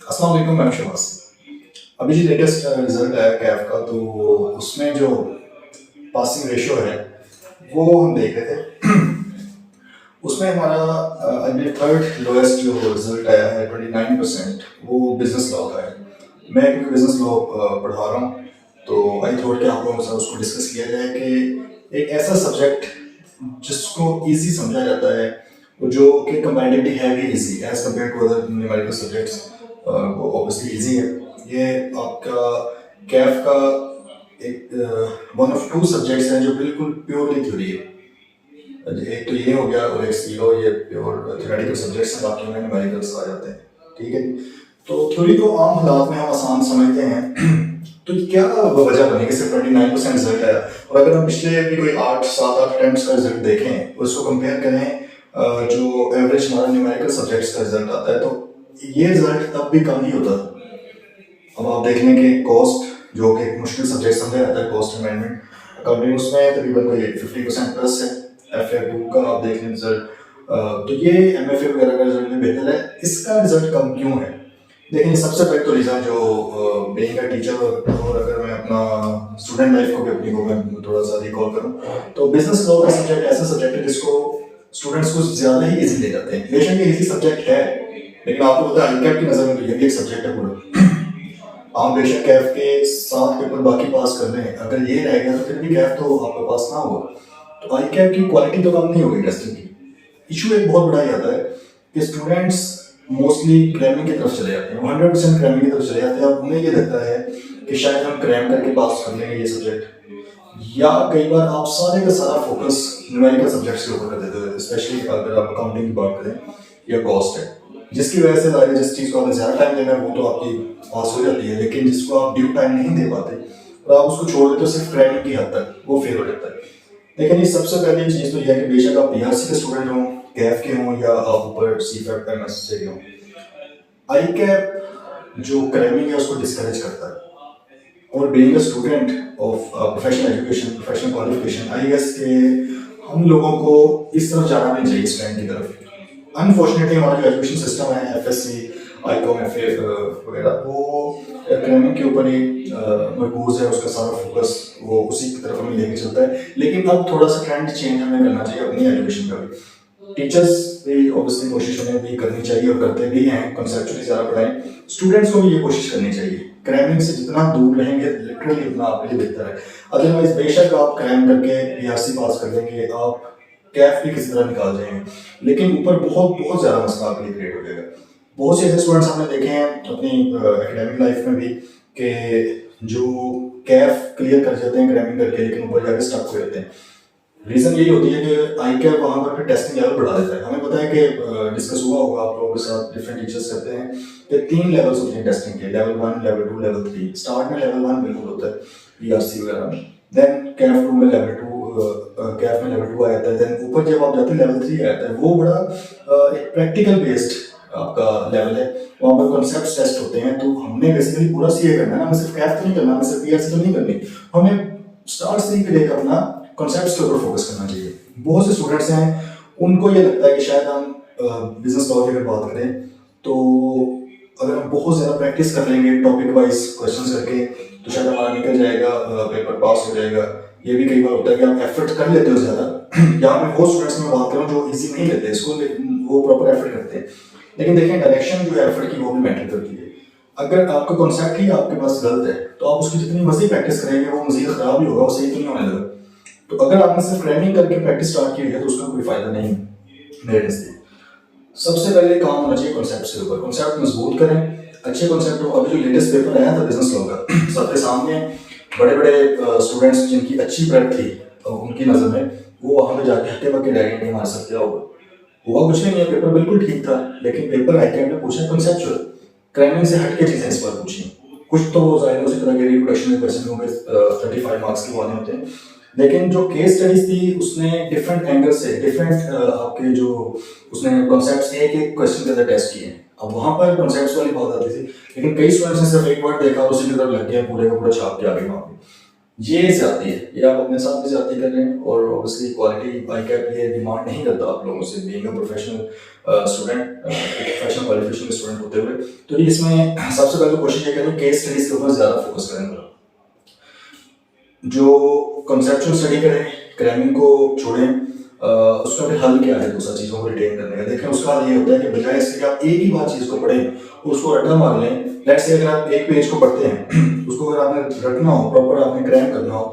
अस्सलाम वालेकुम मैम शहबाज। अभी जो लेटेस्ट रिजल्ट आया कैफ का, तो उसमें जो पासिंग रेशियो है वो हम देख रहे थे। उसमें हमारा अभी थर्ड लोएस्ट जो रिजल्ट आया है 29%, वो बिजनेस लॉ का है। मैं क्योंकि बिजनेस लॉ पढ़ा रहा हूँ, तो आई थॉट कि आप लोगों के साथ उसको डिस्कस किया जाए कि एक ऐसा सब्जेक्ट जिसको इजी समझा जाता है, जो कि कंपैरेटिवली है भी easy as compare to other numerical subjects, वो ऑब्वियसली इजी है। ये आपका कैफ का एक वन ऑफ टू सब्जेक्ट्स हैं जो बिल्कुल प्योरली थ्योरी है। एक तो ये हो गया और एक सीलो, ये प्योर थ्योरेटिकल सब्जेक्ट्स हैं, बाकी में न्यूमेरिकल्स आ जाते हैं। ठीक है, तो थ्योरी को आम हालात में हम आसान समझते हैं। तो क्या वजह बनी कि सिर्फ 29% रिजल्ट आया? और अगर हम पिछले भी कोई 8 7 8 अटेम्प्ट्स का रिजल्ट देखें, उसको कंपेयर करें जो एवरेज हमारा न्यूमेरिकल सब्जेक्ट्स का रिजल्ट आता है, तो ये रिजल्ट तब भी कम ही होता था। अब आप देख लें कि कॉस्ट, जो कि एक मुश्किल सब्जेक्ट समझा जाता है, कॉस्ट मैनेजमेंट अकाउंटिंग, उसमें तकरीबन कोई 50% प्लस है। FA2 का आप देख लें रिजल्ट, तो ये MFA वगैरह का रिजल्ट भी बेहतर है। इसका रिजल्ट कम क्यों है? देखिए, सबसे पहले तो रीज़न जो बीइंग अ टीचर, और अगर मैं अपना स्टूडेंट लाइफ को भी अपनी को मैं थोड़ा सा रिकॉल करूं, तो बिजनेस लॉ का सब्जेक्ट ऐसा सब्जेक्ट है जिसको स्टूडेंट्स को ज़्यादा ही इजी ले जाते हैं। बेशक ये इजी सब्जेक्ट है, लेकिन आपको पता है ICAP की नज़र में तो ये भी एक सब्जेक्ट है पूरा। आप बेशक कैफ के 7 पेपर बाकी पास कर लें, अगर ये रह गया तो फिर भी कैफ तो आपके पास ना होगा, तो आई कैप की क्वालिटी तो कम नहीं होगी टेस्टिंग की। इशू एक बहुत बड़ा ये आता है कि स्टूडेंट्स मोस्टली क्रैमिंग की तरफ चले जाते हैं, 100% क्रैमिंग की तरफ चले जाते हैं, और उन्हें ये लगता है कि शायद हम क्रैम करके पास कर लेंगे ये सब्जेक्ट। या कई बार आप सारे का सारा फोकस न्यूमेरिकल सब्जेक्ट्स के ऊपर कर देते हो, स्पेशली अगर आप अकाउंटिंग की बात करें या कॉस्ट है, जिसकी वजह से जिस चीज़ को आपने ज़्यादा टाइम देना है वो तो आपकी पास हो जाती है, लेकिन जिसको आप ड्यू टाइम नहीं दे पाते और आप उसको छोड़ देते हो सिर्फ क्रैमिंग की हद तक, वो फेल हो जाता है। लेकिन ये सबसे पहली चीज़ तो यह है कि बेशक आप PRC के स्टूडेंट हों, कैफ के हों, या आप ऊपर CFEP MS से हों, आई कैप जो क्रैमिंग है उसको डिस्करेज करता है। और being a student of professional education, professional qualification, I guess के हम लोगों को इस तरफ जाना नहीं चाहिए, स्टैंड की तरफ। अनफॉर्चुनेटली हमारा जो एजुकेशन सिस्टम है, FSC, ICOM, FA वगैरह, वो क्रैमिंग के ऊपर ही मरकूज है, उसका सारा फोकस वो उसी की तरफ हमें लेके चलता है। लेकिन अब थोड़ा सा ट्रेंड चेंज हमें करना चाहिए अपनी एजुकेशन का भी। टीचर्स भी ऑब्वियसली कोशिश उन्हें भी करनी चाहिए और करते भी हैं, कंसेप्चुअली ज़्यादा पढ़ाएं। स्टूडेंट्स को भी ये कोशिश करनी चाहिए, क्रैमिंग से जितना दूर रहेंगे लिटरली उतना आपके लिए बेहतर है। अदरवाइज बेशक आप क्रैम करके PRC पास कर देंगे, आप कैफ भी किसी तरह निकाल जाएंगे, लेकिन ऊपर बहुत बहुत ज़्यादा मसला आपके लिए क्रिएट हो जाएगा। बहुत से ऐसे स्टूडेंट्स हमने देखे हैं अपनी एकेडमिक लाइफ में भी कि जो कैफ क्लियर कर जाते हैं क्रैमिंग करके, लेकिन ऊपर जाके स्टक हो जाते हैं। रीज़न यही होती है कि आई कैप वहाँ पर फिर टेस्टिंग लेवल बढ़ा देता है। हमें पता है कि डिस्कस हुआ होगा आप लोगों के साथ, डिफरेंट टीचर्स कहते हैं कि 3 लेवल्स होते हैं टेस्टिंग के, लेवल 1, लेवल 2, लेवल 3। स्टार्ट में लेवल 1 बिल्कुल होता है PRC वगैरह में, देन कैफ 2 में लेवल 2, कैफ में लेवल 2 आ जाता है, देन ऊपर जब आप जाते हैं लेवल 3 आता है। वो बड़ा एक प्रैक्टिकल बेस्ड आपका लेवल है, वहाँ पर कॉन्सेप्ट टेस्ट होते हैं। तो हमने बेसिकली पूरा CA करना है, हमें सिर्फ कैफ तो नहीं करना, हमें सिर्फ PRC तो नहीं करनी, हमें स्टार्ट से ही फिर अपना कॉन्सेप्ट्स के ऊपर फोकस करना चाहिए। बहुत से स्टूडेंट्स हैं, उनको ये लगता है कि शायद हम बिजनेस लॉ की अगर बात करें तो अगर हम बहुत ज़्यादा प्रैक्टिस कर लेंगे टॉपिक वाइज क्वेश्चंस करके, तो शायद हमारा निकल जाएगा, पेपर पास हो जाएगा। ये भी कई बार होता है कि आप एफर्ट कर लेते हो ज़्यादा। यहाँ पे वो स्टूडेंट्स में बात करूँ जो इजी नहीं लेते इसको, लेकिन वो प्रॉपर एफर्ट करते हैं। लेकिन देखें, डायरेक्शन जो है एफर्ट की वो भी मैटर करती है। अगर आपका कॉन्सेप्ट ही आपके पास गलत है, तो आप उसकी जितनी मर्जी प्रैक्टिस करेंगे वो मजीद खराब ही होगा, वो सही तो नहीं होने लगा। तो अगर आपने सिर्फ क्रैमिंग करके प्रैक्टिस स्टार्ट की है तो उसका कोई फायदा नहीं मेरे नजदीक। सबसे पहले काम होना चाहिए कॉन्सेप्ट के ऊपर, कॉन्सेप्ट मजबूत करें, अच्छे कॉन्सेप्ट हो। अभी जो लेटेस्ट पेपर आया था बिजनेस लॉ का, सबके सामने बड़े बड़े स्टूडेंट्स जिनकी अच्छी प्रेप थी, उनकी नज़र में वो वहाँ पे जाके हटे पके रह गए कि हमारे साथ क्या होगा। हुआ कुछ नहीं है, पेपर बिल्कुल ठीक था, लेकिन पेपर ICAP ने पूछा कॉन्सेप्चुअल, क्रैमिंग से हटके चीज़ें इस बार पूछी। कुछ तो जाहिर उसी तरह के रिप्रोडक्शन में क्वेश्चन होंगे, 35 मार्क्स के वाले होते हैं, लेकिन जो केस स्टडीज थी उसने डिफरेंट एंगल से डिफरेंट आपके जो उसने कॉन्सेप्ट्स एक एक क्वेश्चन के अंदर टेस्ट किए। अब वहाँ पर कॉन्सेप्ट्स वाली बात आती थी, लेकिन कई स्टूडेंट्स ने सिर्फ एक वर्ड देखा और उसी की तरफ लग गया, पूरे का पूरा छाप के आ गए वहाँ पे। ये ज़्यादती है, ये आप अपने साथ भी ज़्यादती कर रहे हैं और ऑब्वियसली क्वालिटी आई कैप ये डिमांड नहीं करता आप लोगों से being a professional student, professional qualification student होते हुए। तो ये इसमें सबसे पहले कोशिश ये करें केस स्टडीज के ऊपर ज़्यादा फोकस करें। जो कॉन्सेप्चुअल स्टडी करें, क्रैमिंग को छोड़ें, उसका फिर हल क्या है दूसरा चीज़ों को रिटेन करने का। देखें उसका हल ये होता है कि बजाय इसके कि आप एक ही बार चीज़ को पढ़ें और उसको रट्टा मार लें। लेट्स से अगर आप एक पेज को पढ़ते हैं उसको अगर आपने रटना हो, प्रॉपर आपने क्रैम करना हो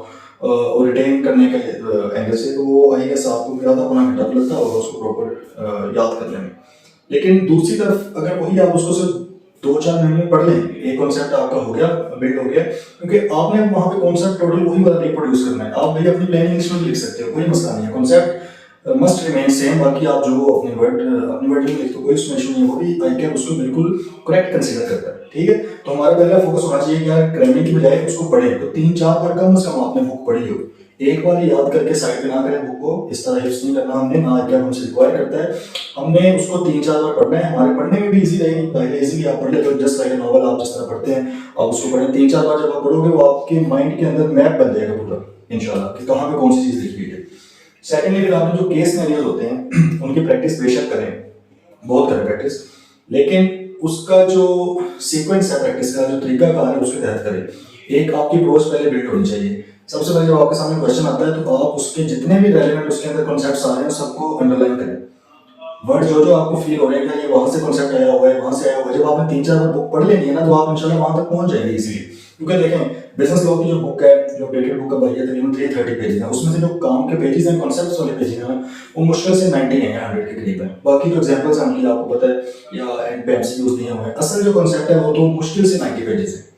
और रिटेन करने के एंगल से, तो वो आई गेस आपको मेरा आधा पौना घंटा लगता होगा उसको प्रॉपर याद करने में। लेकिन दूसरी तरफ अगर वही आप उसको सिर्फ 2-4 महीने में पढ़ लें, एक कॉन्सेप्ट आपका हो गया, बिल्ड हो गया, क्योंकि आपने वहाँ पे कॉन्सेप्ट टोटल वही वाला रिप्रोड्यूस करना है। आप भाई अपनी प्लानिंग लिस्ट में लिख सकते हो, कोई मसला नहीं है, कॉन्सेप्ट मस्ट रिमेन सेम। बाकी आप जो अपनी वर्डिंग लिखते हो कोई उसमें इशू नहीं है, वो भी आई कैन उसको बिल्कुल करेक्ट कंसीडर करता है। ठीक है, तो हमारा पहला फोकस होना चाहिए कि यार क्रैमिंग की बजाय उसको पढ़ें तो 3-4 बार कम से कम आपने बुक पढ़ी हो। एक बार याद करके साइड पे ना करें बुक को, इस तरह हिफ्स नहीं करना हमने, ना क्या हमसे रिक्वायर करता है। हमने उसको 3-4 बार पढ़ना है, हमारे पढ़ने में भी इजी रहेगी। पहले इजीली आप पढ़ ले तो जस्ट लाइक नॉवल आप जिस तरह पढ़ते हैं आप उसको पढ़ें। 3-4 बार जब आप पढ़ोगे वो आपके माइंड के अंदर मैप बन जाएगा पूरा इंशाल्लाह कि कहाँ पे कौन सी चीज़ लिखी हुई है। सेकेंडली फिर आपने जो केस सिनेरियोज होते हैं उनकी प्रैक्टिस बेशक करें, बहुत करें प्रैक्टिस, लेकिन उसका जो सीक्वेंस है प्रैक्टिस का, जो तरीकाकार है उसके तहत करें। एक आपकी अप्रोच पहले बिल्ड होनी चाहिए। सबसे पहले जब आपके सामने क्वेश्चन आता है तो आप उसके जितने भी रेलेवेंट उसके अंदर कॉन्सेप्ट्स आ रहे हैं सबको अंडरलाइन करें। वर्ड जो जो आपको फील हो रहे हैं कि ये वहां से कॉन्सेप्ट आया हुआ है, वहां से आया हुआ है, जब आपने 3-4 बार बुक पढ़ लेनी है ना तो आप इंशाल्लाह वहां तक पहुंच जाएंगे इजीली। क्योंकि देखें बिजनेस लॉ की जो बुक है, जो पेटेंट बुक का भाई है, तकरीबन 330 पेजेस है, उसमें से जो काम के पेजेस हैं, कॉन्सेप्ट्स वाले पेजेस हैं वो मुश्किल से 90 हैं या 100 के करीब है। बाकी जो एग्जांपल्स हैं उनकी आपको पता है या एंड पे एमसीक्यूज दिए हुए हैं, असल जो कॉन्सेप्ट है वो तो मुश्किल से 90 पेजेस है।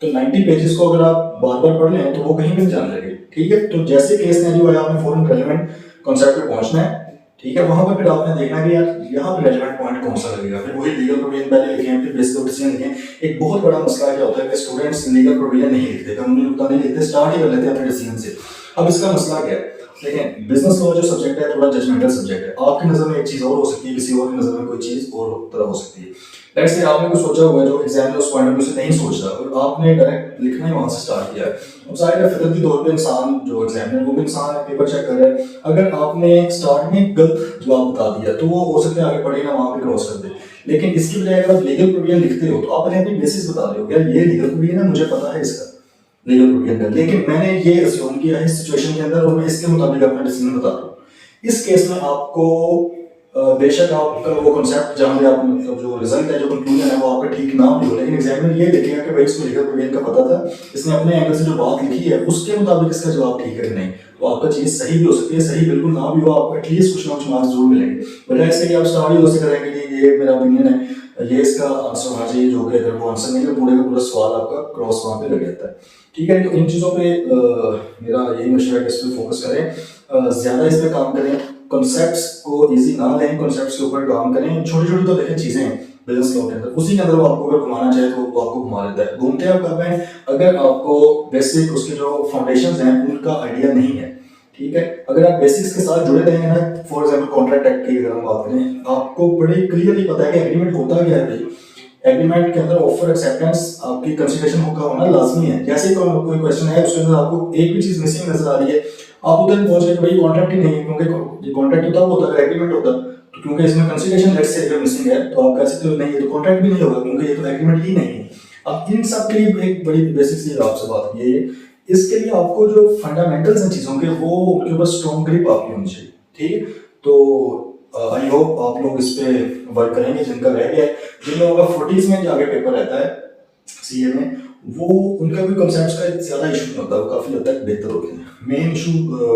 तो 90 पेजेस को अगर आप बार बार पढ़ लें तो वो कहीं भी नहीं जाने लगे। ठीक है, तो जैसे केस सिनेरियो है आपने फॉरन रेलेवेंट कॉन्सेप्ट पे पहुंचना है। ठीक है, वहां पर फिर आपने देखना कि यार यहाँ पे रेलेवेंट पॉइंट कौन सा लगेगा, फिर वही लीगल प्रोविजन पहले लिखें, फिर बेसिक डिसीजन लिखें। एक बहुत बड़ा मसला क्या होता है कि स्टूडेंट्स लीगल प्रोविजन नहीं लिखते, कानूनी नुकता नहीं लिखते, स्टार्ट ही कर लेते हैं अपने डिसीजन से। अब इसका मसला क्या है, देखें बिजनेस लॉ जो सब्जेक्ट है थोड़ा जजमेंटल सब्जेक्ट है। आपकी नजर में एक चीज और हो सकती है, किसी और की नजर में कोई चीज और तरह हो सकती है। लेट्स से आपने कुछ सोचा हुआ है जो एग्जामिनर उस पॉइंट ऑफ व्यू से नहीं सोच रहा और आपने डायरेक्ट लिखना ही वहां से स्टार्ट किया है। अब जाहिर है फितरती तौर पे इंसान जो एग्जामिनर वो भी इंसान है, पेपर चेक कर रहा है, अगर आपने स्टार्ट में गलत जवाब बता दिया तो वो हो सकता है आगे पढ़े ना वहां पे क्रॉस कर दे। लेकिन इसकी बजाय अगर आप लीगल प्रोविजन लिखते हो तो आप अपनी बेसिस बता रहे हो यार ये लीगल प्रोविजन है, मुझे पता है इसका लीगल प्रोविजन का, लेकिन मैंने ये अस्यूम किया है इस सिचुएशन के अंदर और मैं इसके मुताबिक अपना डिसीजन बता रहा हूँ। इस केस में आपको बेशक आपका वो कॉन्सेप्ट जहाँ पे आप मतलब जो रिजल्ट है, जो कंक्लूजन है वो आपका ठीक ना भी हो, लेकिन एग्जामिनर ये देखेगा कि भाई इसको लीगल प्रोविजन का पता था, इसने अपने एंगल से जो बात लिखी है उसके मुताबिक इसका जवाब ठीक है कि नहीं। तो आपका चीज सही भी हो सकती है, सही बिल्कुल ना भी हो, आपको एटलीस्ट कुछ ना कुछ मार्क्स जरूर मिलेंगे। बजाय इससे कि आप स्टार्ट ही उससे करेंगे कि ये मेरा ओपिनियन है, ये इसका आंसर होना चाहिए, जो कि अगर वो आंसर नहीं है पूरे का पूरा सवाल आपका क्रॉस वहां पे लग जाता है। ठीक है, तो इन चीज़ों पे मेरा यही मशवरा है कि इस पर फोकस करें, ज़्यादा इस पर काम करें, कॉन्सेप्ट्स को इजी ना लें, कॉन्सेप्ट्स के ऊपर काम करें। छोटी छोटी तो देखें चीज़ें हैं बिजनेस लॉ के अंदर, उसी के अंदर वो आपको अगर घुमाना चाहे तो वो आपको घुमा देता है। घूमते आप कब हैं, अगर आपको बेसिक उसके जो फाउंडेशन हैं उनका आइडिया नहीं है। ठीक है, अगर आप बेसिक्स के साथ जुड़े रहेंगे ना, फॉर एग्जाम्पल कॉन्ट्रैक्ट एक्ट की अगर हम बात करें, आपको बड़े क्लियरली पता है कि एग्रीमेंट होता क्या है भाई। एग्रीमेंट के अंदर ऑफर एक्सेप्टेंस आपकी कंसीडरेशन का होना लाजमी है। जैसे ही कोई क्वेश्चन है उसके अंदर आपको एक भी चीज मिसिंग नजर आ रही है, आप उधर पहुंच गए भाई कॉन्ट्रैक्ट ही नहीं है, क्योंकि ये कॉन्ट्रैक्ट होता वो होता, एग्रीमेंट होता तो क्योंकि इसमें कंसीडरेशन लेट्स से अगर मिसिंग है तो आप कह सकते हो नहीं ये तो कॉन्ट्रैक्ट भी नहीं होगा क्योंकि ये तो एग्रीमेंट ही नहीं है। अब इन सब के लिए एक बड़ी बेसिक सी आपसे बात ये, इसके लिए आपको जो फंडामेंटल्स हैं चीजों के वो उनके ऊपर स्ट्रॉन्ग ग्रिप आपकी होनी चाहिए। ठीक है, तो आई होप आप लोग इस पे वर्क करेंगे। जिनका रह गया है, जिन लोगों का 40s में जाके पेपर रहता है सीए में, वो उनका भी कॉन्सेप्ट्स का ज्यादा इशू नहीं होता, वो काफी हद तक बेहतर होते हैं। मेन इशू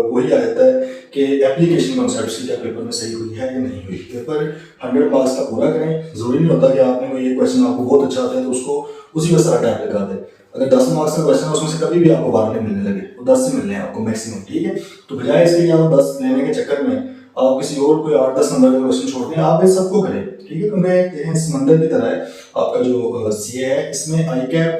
वही आ जाता है कि एप्लीकेशन कॉन्सेप्ट्स की क्या पेपर में सही हुई है या नहीं हुई। पेपर 100 मार्क्स का पूरा करें, जरूरी नहीं होता कि आपने कोई ये क्वेश्चन आपको बहुत अच्छा आता है तो उसको उसी में सारा टाइम लगा दे। अगर 10 मार्क्स का क्वेश्चन है उसमें से कभी भी आपको 12 मिलने लगे तो 10 से मिलने हैं आपको मैक्सिमम। ठीक है, तो बजाय इसके आप 10 लेने के चक्कर में आप किसी और कोई 8-10 नंबर का क्वेश्चन छोड़ दें, आप ये सबको करें। ठीक है, क्योंकि समंदर की तरह है आपका जो सीए है, इसमें आई कैप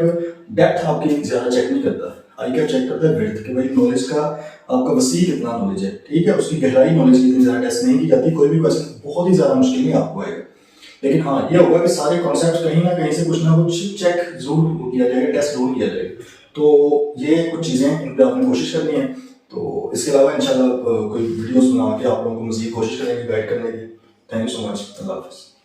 डेप्थ आपकी ज्यादा चेक नहीं करता, आई कैप चेक करता है विड्थ कि भाई नॉलेज का आपका वसी कितना नॉलेज है। ठीक है, उसकी गहराई नॉलेज की इतनी ज्यादा टेस्ट नहीं की जाती, कोई भी क्वेश्चन बहुत ही ज्यादा मुश्किल नहीं आपको आएगा। लेकिन हाँ ये होगा कि सारे कॉन्सेप्ट कहीं ना कहीं से कुछ ना कुछ चेक जरूर किया जाएगा, टेस्ट जरूर किया जाएगा। तो ये कुछ चीज़ें इन पर आपने कोशिश करनी है। तो इसके अलावा इंशाल्लाह कोई वीडियोस बना के आप लोगों को मज़ीद कोशिश करेंगे गाइड करने की। Thank you so much. अल्लाह हाफ़िज़।